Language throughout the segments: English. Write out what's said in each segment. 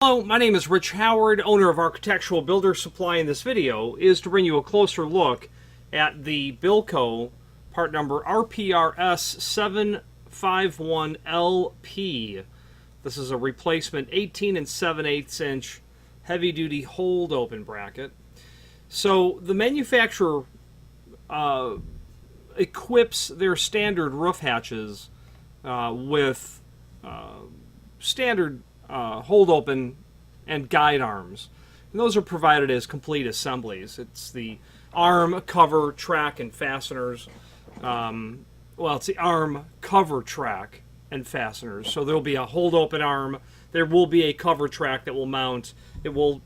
Hello, my name is Rich Howard, owner of Architectural Builder Supply. In this video is to bring you a closer look at the Bilco part number RPRS751LP. This is a replacement 18 7/8 inch heavy duty hold open bracket. So the manufacturer equips their standard roof hatches with standard hold open and guide arms. And those are provided as complete assemblies. It's the arm, cover, track, and fasteners. It's the arm, cover, track, and fasteners. So there'll be a hold open arm. There will be a cover track that will mount. It will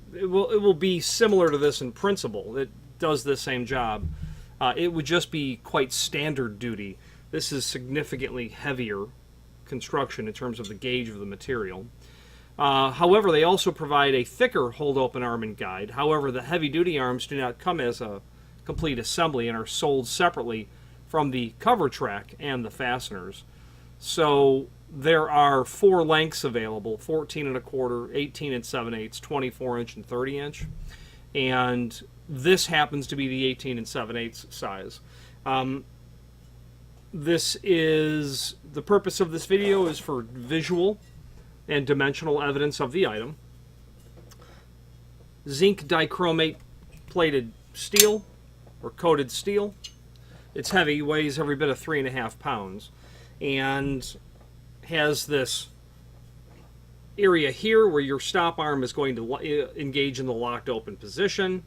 be similar to this in principle. It does the same job. It would just be quite standard duty. This is significantly heavier construction in terms of the gauge of the material. However, they also provide a thicker hold open arm and guide. However, the heavy duty arms do not come as a complete assembly and are sold separately from the cover track and the fasteners. So there are 4 lengths available: 14 1/4, 18 7/8, 24 inch, and 30 inch. And this happens to be the 18 7/8 size. The purpose of this video is for visual and dimensional evidence of the item. Zinc dichromate plated steel or coated steel. It's heavy, weighs every bit of 3.5 pounds, and has this area here where your stop arm is going to engage in the locked open position.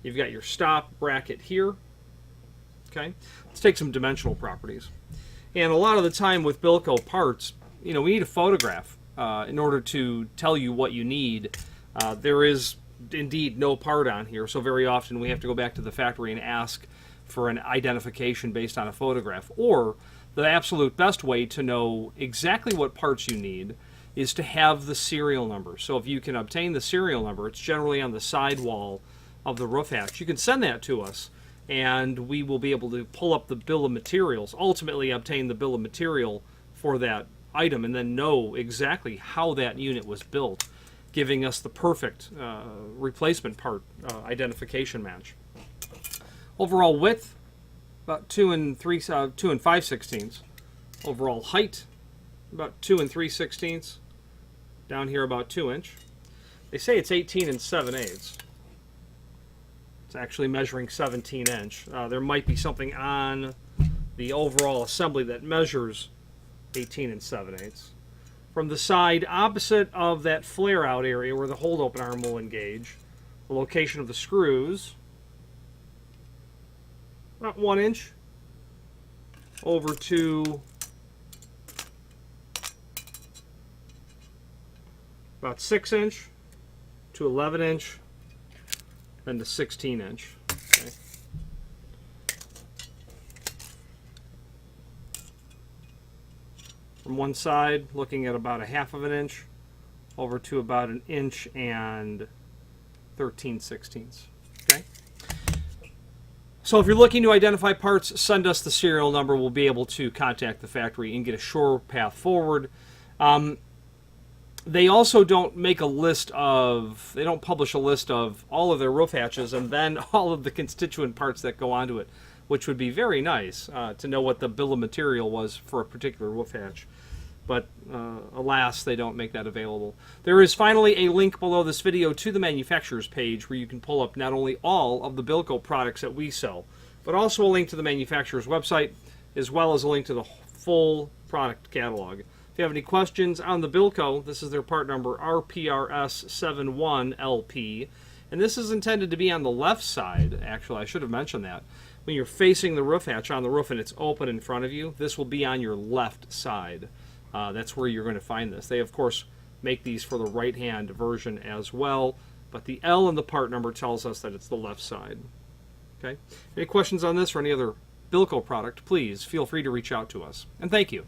You've got your stop bracket here. Okay, let's take some dimensional properties. And a lot of the time with Bilco parts, we need a photograph in order to tell you what you need. There is indeed no part on here, so very often we have to go back to the factory and ask for an identification based on a photograph. Or the absolute best way to know exactly what parts you need is to have the serial number. So if you can obtain the serial number, it's generally on the side wall of the roof hatch. You can send that to us, and we will be able to pull up the bill of materials, ultimately obtain the bill of material for that item, and then know exactly how that unit was built, giving us the perfect replacement part identification match. Overall width, about 2 5/16. Overall height, about 2 3/16. Down here about 2 inch. They say it's 18 7/8. It's actually measuring 17 inch. There might be something on the overall assembly that measures 18 7/8. From the side opposite of that flare out area where the hold open arm will engage, the location of the screws, about 1 inch over to about 6 inch to 11 inch, then to 16 inch. Okay. From one side, looking at about 1/2 inch over to about 1 inch and 13/16. Okay. So if you're looking to identify parts, send us the serial number. We'll be able to contact the factory and get a sure path forward. They also don't make a list of, they don't publish a list of all of their roof hatches and then all of the constituent parts that go onto it, which would be very nice to know what the bill of material was for a particular roof hatch. But alas, they don't make that available. There is finally a link below this video to the manufacturer's page where you can pull up not only all of the Bilco products that we sell, but also a link to the manufacturer's website, as well as a link to the full product catalog. If you have any questions on the Bilco, this is their part number RPRS71LP, and this is intended to be on the left side. Actually, I should have mentioned that. When you're facing the roof hatch on the roof and it's open in front of you, this will be on your left side. That's where you're going to find this. They, of course, make these for the right-hand version as well, but the L in the part number tells us that it's the left side. Okay. Any questions on this or any other Bilco product, please feel free to reach out to us. And thank you.